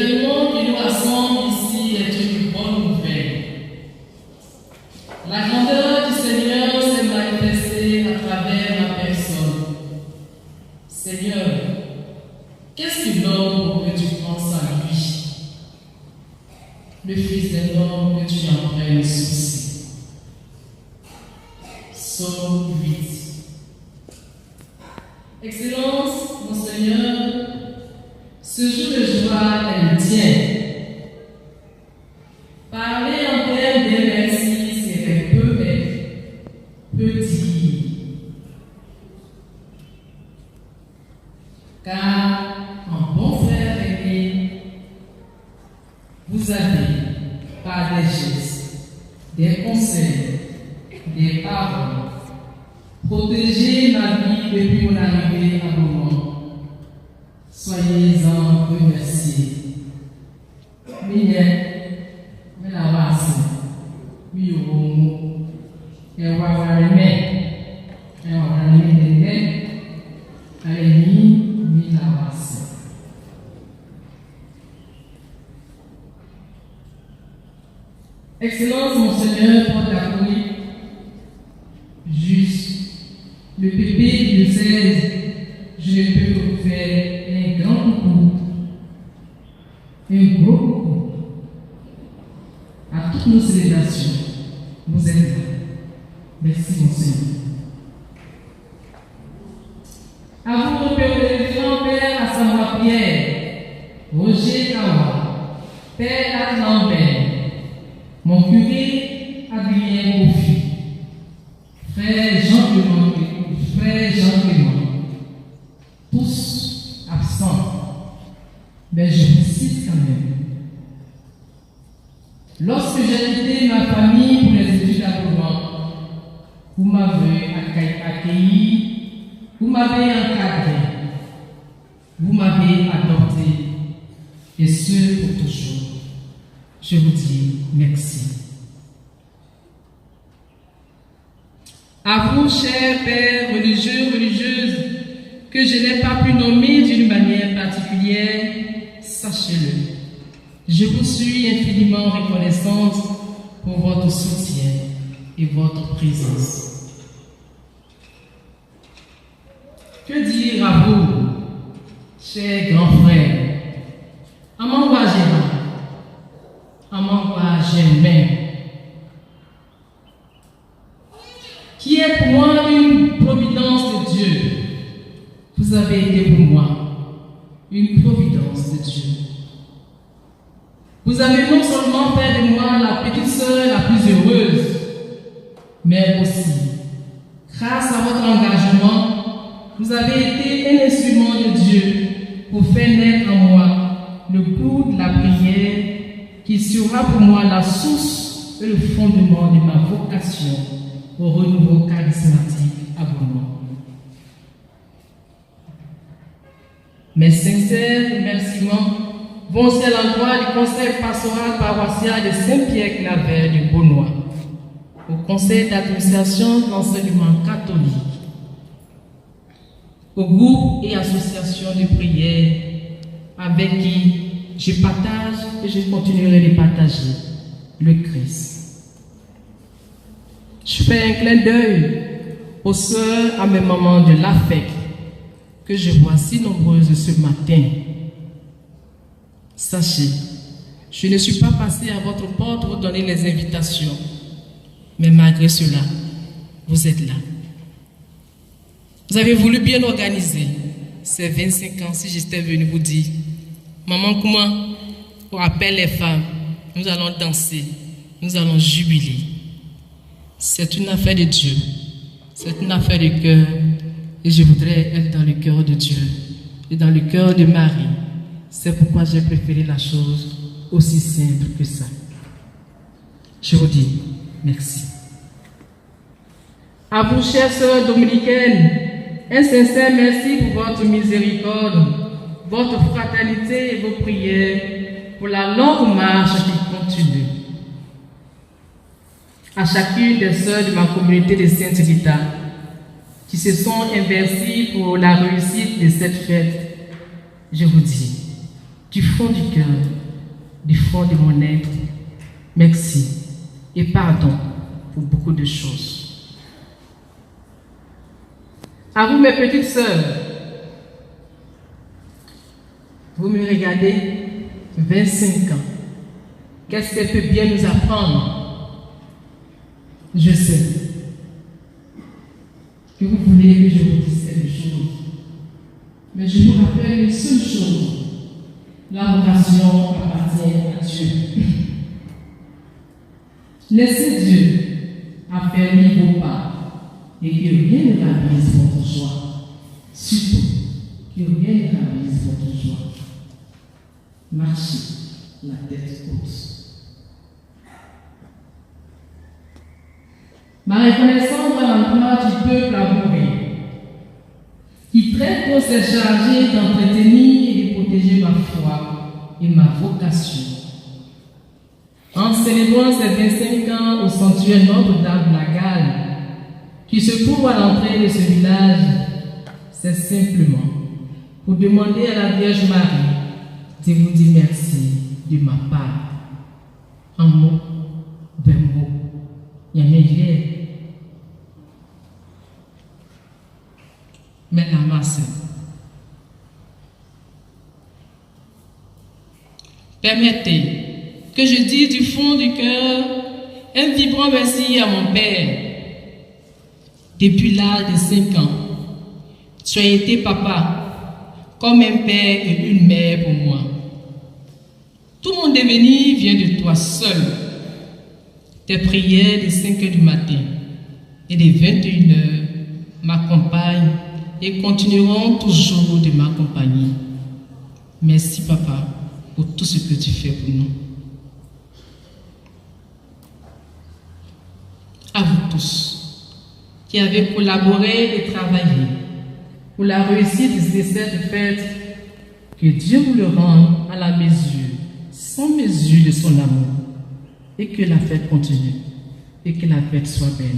L'événement qui nous rassemble ici est une bonne nouvelle. La grandeur du Seigneur s'est manifestée à travers ma personne. Seigneur, qu'est-ce que l'homme pour que tu penses à lui? Le Fils de l'homme que tu en prennes souci. Psaume 8. Excellence, mon Seigneur, ce jour de joie est le tien. Parler en termes de merci serait peu, mais peu dire. Car, en bon frère aîné, vous avez, par des gestes, des conseils, des paroles, protégé ma vie depuis mon arrivée à Beaumont. Soyez-en remerciés. Excellence, mon Seigneur, porte-la-couille, juste, le pépé du 16, je ne peux vous faire un grand coucou, un gros coucou à toutes nos célébrations. Vous êtes là. Merci, mon Seigneur. À vous, Père de révérend Père Assamoah Pierre, Roger Kawa, Père Lambert, mon curé Adrien Kofi, Frère Jean Clément, tous absents, mais je vous cite quand même. Lorsque j'ai quitté ma famille pour les études à Beaumont, vous m'avez accueilli, vous m'avez encadré, vous m'avez adopté, et ce pour toujours. Je vous dis merci. À vous, chers pères religieux, religieuses, que je n'ai pas pu nommer d'une manière particulière, sachez-le. Je vous suis infiniment reconnaissante pour votre soutien et votre présence. Que dire à vous, chers grands frères, Amangwa Gérard, Amangwa Germain, qui est pour moi une providence de Dieu. Vous avez été pour moi une providence de Dieu. Vous avez non seulement fait de moi la petite sœur la plus heureuse, mais aussi, grâce à votre engagement, vous avez été un instrument de Dieu pour faire naître en moi le goût de la prière qui sera pour moi la source et le fondement de ma vocation au renouveau charismatique à Beaumont. Mes sincères remerciements vont aussi à l'endroit du conseil pastoral paroissial de Saint-Pierre-Claver du Beaunois, au conseil d'administration de l'enseignement catholique, au groupe et association de prière avec qui je partage et je continuerai de partager le Christ. Je fais un clin d'œil aux sœurs à mes mamans de l'AFEC que je vois si nombreuses ce matin. Sachez, je ne suis pas passée à votre porte pour donner les invitations, mais malgré cela, vous êtes là. Vous avez voulu bien organiser ces 25 ans si j'étais venue vous dire, maman, comment on appelle les femmes, nous allons danser, nous allons jubiler. C'est une affaire de Dieu, c'est une affaire de cœur, et je voudrais être dans le cœur de Dieu et dans le cœur de Marie. C'est pourquoi j'ai préféré la chose aussi simple que ça. Je vous dis merci. À vous, chères sœurs dominicaines, un sincère merci pour votre miséricorde, votre fraternité et vos prières pour la longue marche qui continue. À chacune des sœurs de ma communauté de Sainte-Rita qui se sont investies pour la réussite de cette fête, je vous dis du fond du cœur, du fond de mon être, merci et pardon pour beaucoup de choses. À vous, mes petites sœurs, vous me regardez, 25 ans. Qu'est-ce qu'elle peut bien nous apprendre? Je sais que vous voulez que je vous dise quelque chose. Mais je vous rappelle une seule chose. La vocation appartient à Dieu. Laissez Dieu affermir vos pas et que rien ne rabaisse votre joie. Surtout, que rien ne rabaisse votre joie. Marchez la tête haute. Ma reconnaissance à l'endroit du peuple amoureux, qui très tôt s'est chargé d'entretenir et de protéger ma foi et ma vocation. En célébrant ces 25 ans au sanctuaire Notre-Dame de la Galle, qui se trouve à l'entrée de ce village, c'est simplement pour demander à la Vierge Marie de vous dire merci de ma part. Un mot, deux mots, il y a rien. Mais la masse. Permettez que je dise du fond du cœur un vibrant merci à mon Père. Depuis l'âge de 5 ans, tu as été papa, comme un père et une mère pour moi. Tout mon devenir vient de toi seul. Tes prières de 5 heures du matin et de 21 heures m'accompagnent et continueront toujours de m'accompagner. Merci, papa, pour tout ce que tu fais pour nous. À vous tous qui avez collaboré et travaillé pour la réussite de cette fête, que Dieu vous le rende à la mesure, sans mesure de son amour, et que la fête continue, et que la fête soit belle,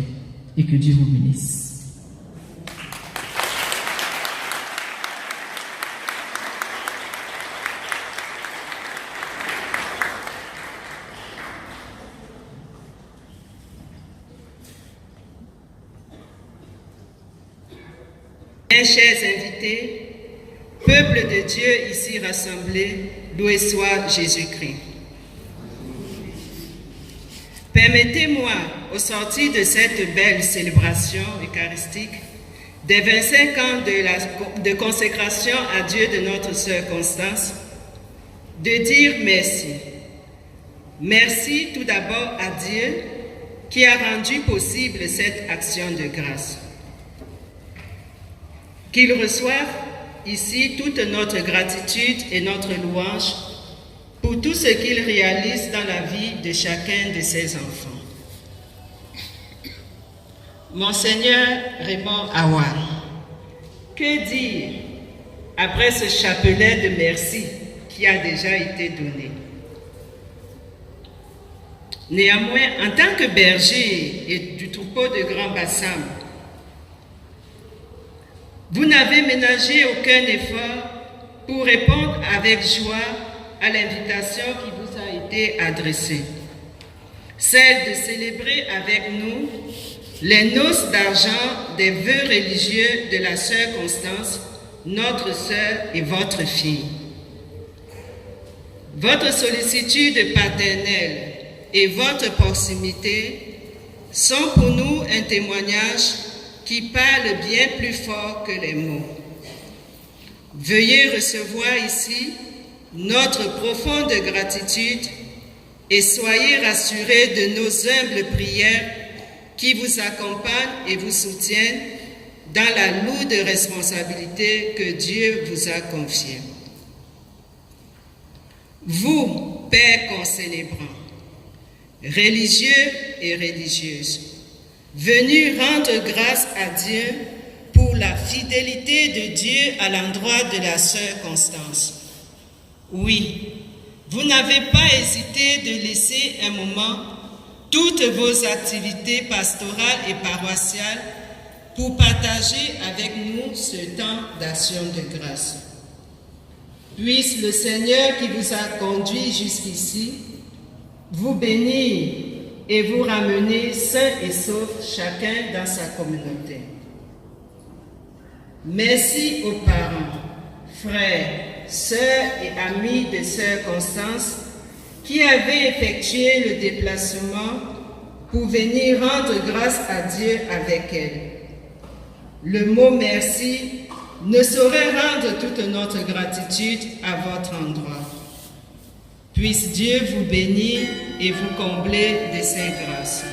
et que Dieu vous bénisse. Bien, chers invités, peuple de Dieu ici rassemblé, loué soit Jésus-Christ. Permettez-moi, au sortir de cette belle célébration eucharistique, des 25 ans de consécration à Dieu de notre sœur Constance, de dire merci. Merci tout d'abord à Dieu qui a rendu possible cette action de grâce. Qu'il reçoive ici toute notre gratitude et notre louange pour tout ce qu'il réalise dans la vie de chacun de ses enfants. Monseigneur Raymond Awa, que dire après ce chapelet de merci qui a déjà été donné? Néanmoins, en tant que berger et du troupeau de Grand Bassam, vous n'avez ménagé aucun effort pour répondre avec joie à l'invitation qui vous a été adressée, celle de célébrer avec nous les noces d'argent des vœux religieux de la sœur Constance, notre sœur et votre fille. Votre sollicitude paternelle et votre proximité sont pour nous un témoignage qui parle bien plus fort que les mots. Veuillez recevoir ici notre profonde gratitude et soyez rassurés de nos humbles prières qui vous accompagnent et vous soutiennent dans la lourde responsabilité que Dieu vous a confiée. Vous, Pères concélébrants, religieux et religieuses, venus rendre grâce à Dieu pour la fidélité de Dieu à l'endroit de la sœur Constance. Oui, vous n'avez pas hésité de laisser un moment toutes vos activités pastorales et paroissiales pour partager avec nous ce temps d'action de grâce. Puisse le Seigneur qui vous a conduit jusqu'ici vous bénir et vous ramener sains et saufs chacun dans sa communauté. Merci aux parents, frères, sœurs et amis de sœur Constance qui avaient effectué le déplacement pour venir rendre grâce à Dieu avec elle. Le mot merci ne saurait rendre toute notre gratitude à votre endroit. Puisse Dieu vous bénir et vous combler de ses grâces.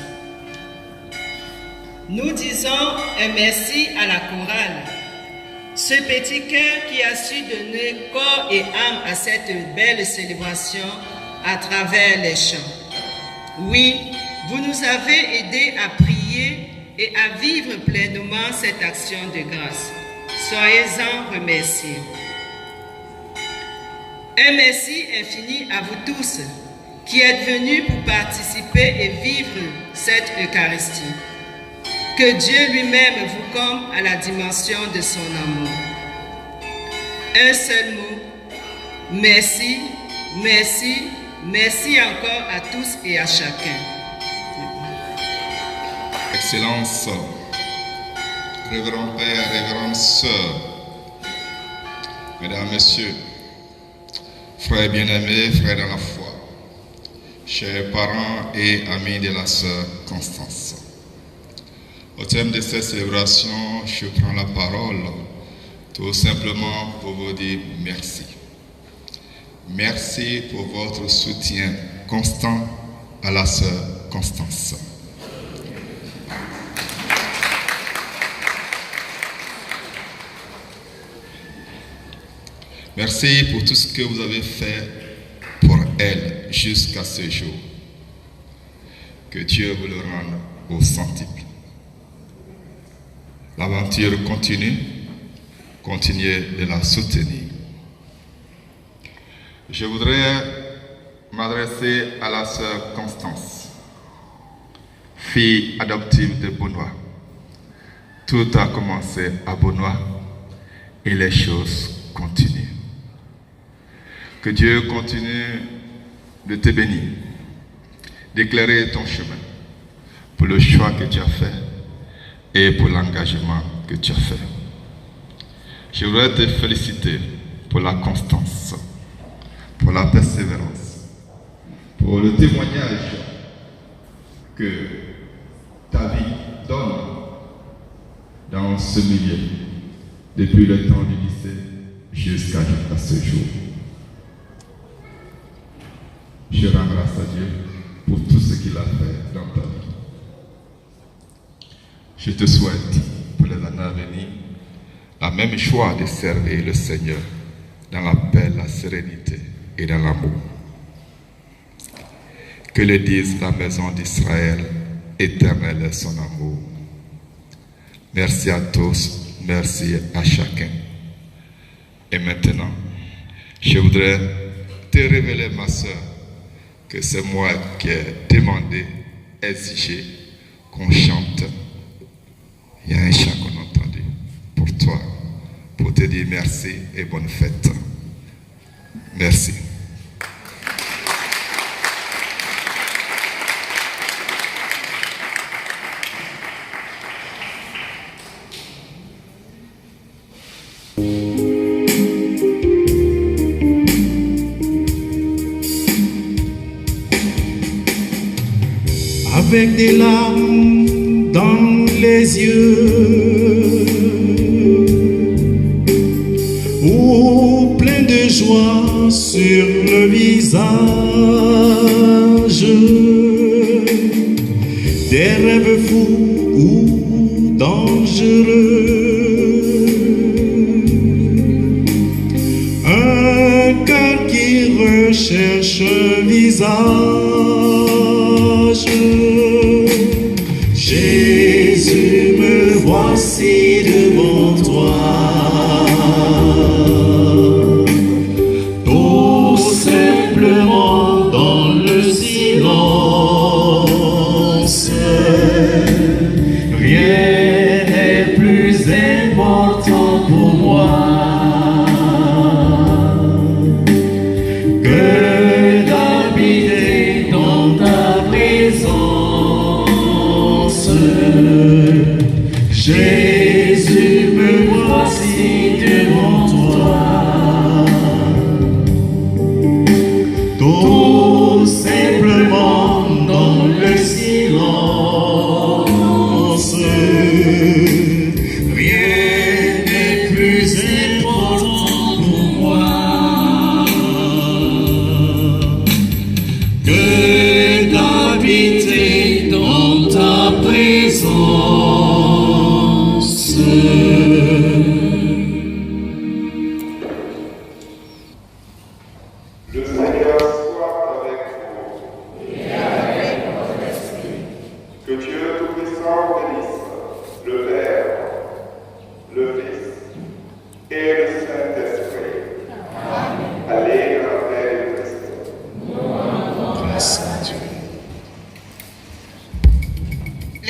Nous disons un merci à la chorale, ce petit cœur qui a su donner corps et âme à cette belle célébration à travers les chants. Oui, vous nous avez aidés à prier et à vivre pleinement cette action de grâce. Soyez-en remerciés. Un merci infini à vous tous qui êtes venus pour participer et vivre cette Eucharistie. Que Dieu lui-même vous comble à la dimension de son amour. Un seul mot, merci, merci, merci encore à tous et à chacun. Excellence, révérend Père, révérende Sœur, Mesdames, Messieurs, frères bien-aimés, frères dans la foi, chers parents et amis de la Sœur Constance. Au thème de cette célébration, je prends la parole tout simplement pour vous dire merci. Merci pour votre soutien constant à la Sœur Constance. Merci pour tout ce que vous avez fait pour elle jusqu'à ce jour. Que Dieu vous le rende au centuple. L'aventure continue, continuez de la soutenir. Je voudrais m'adresser à la sœur Constance, fille adoptive de Beaunois. Tout a commencé à Beaunois et les choses continuent. Que Dieu continue de te bénir, d'éclairer ton chemin pour le choix que tu as fait et pour l'engagement que tu as fait. Je voudrais te féliciter pour la constance, pour la persévérance, pour le témoignage que ta vie donne dans ce milieu depuis le temps du lycée jusqu'à ce jour. Je rends grâce à Dieu pour tout ce qu'il a fait dans ta vie. Je te souhaite pour les années à venir la même joie de servir le Seigneur dans la paix, la sérénité et dans l'amour. Que le dise la maison d'Israël, éternel est son amour. Merci à tous, merci à chacun. Et maintenant, je voudrais te révéler, ma sœur, que c'est moi qui ai demandé, exigé qu'on chante. Il y a un chant qu'on a entendu pour toi, pour te dire merci et bonne fête. Merci. Avec des larmes dans les yeux ou plein de joie sur le visage, des rêves fous ou dangereux, un cœur qui recherche un visage. Jésus, me voici devant toi, tout simplement dans le silence. Rien n'est plus important pour moi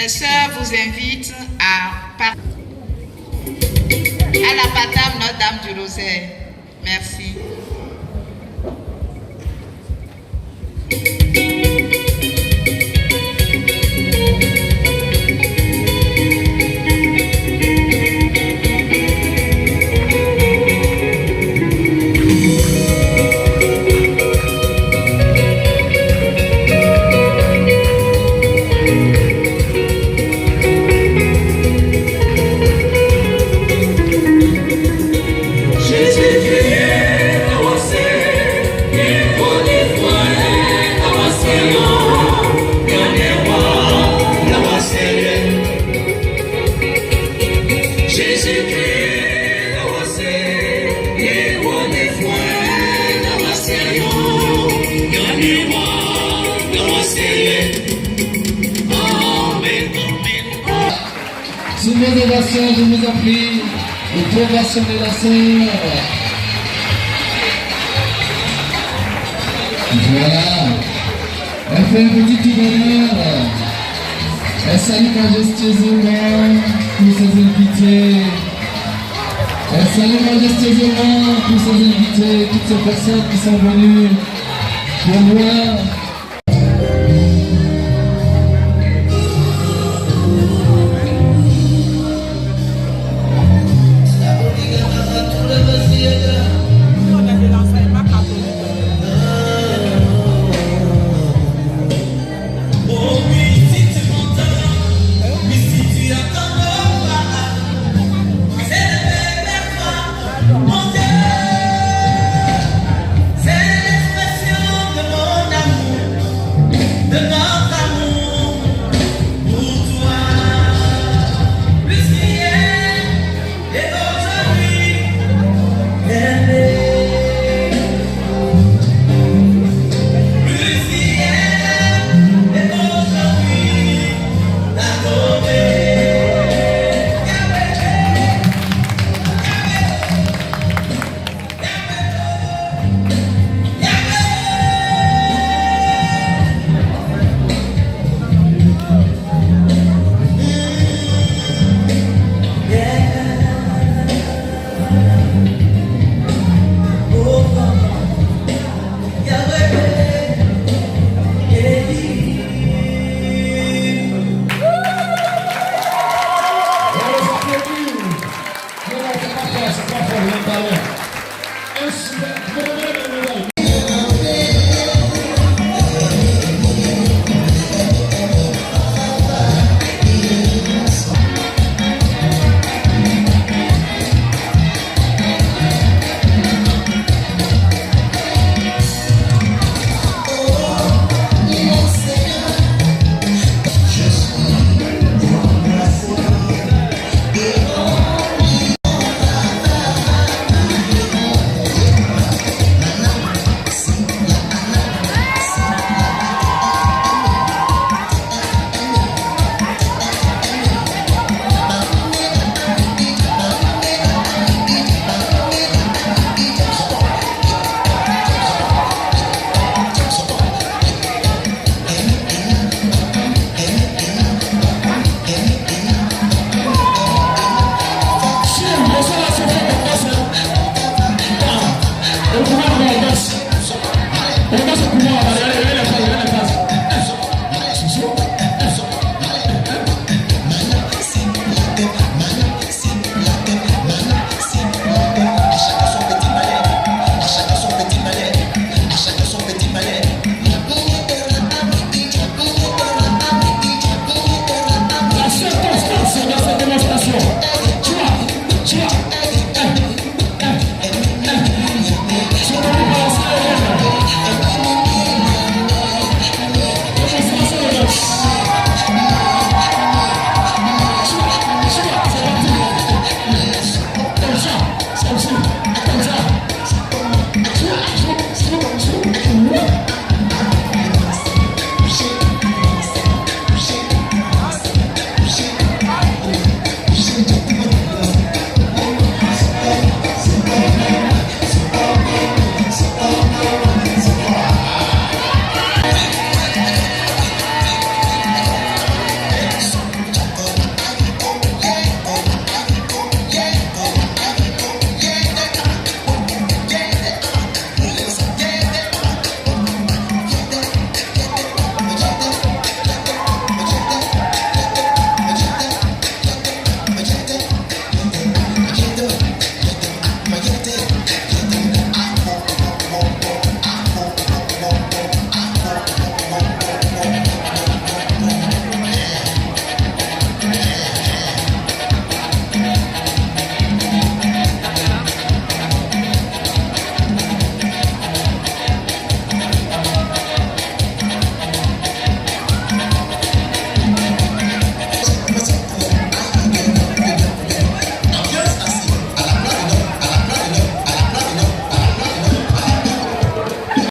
Les sœurs vous invitent à la Patame Notre-Dame du Rosaire. Merci. Sous mes ovations, je vous en prie, de provationner la sœur. Voilà. Elle fait un petit tour d'honneur. Elle salue majestueusement tous ses invités. Elle salue majestueusement tous ses invités, toutes ces personnes qui sont venues pour voir. The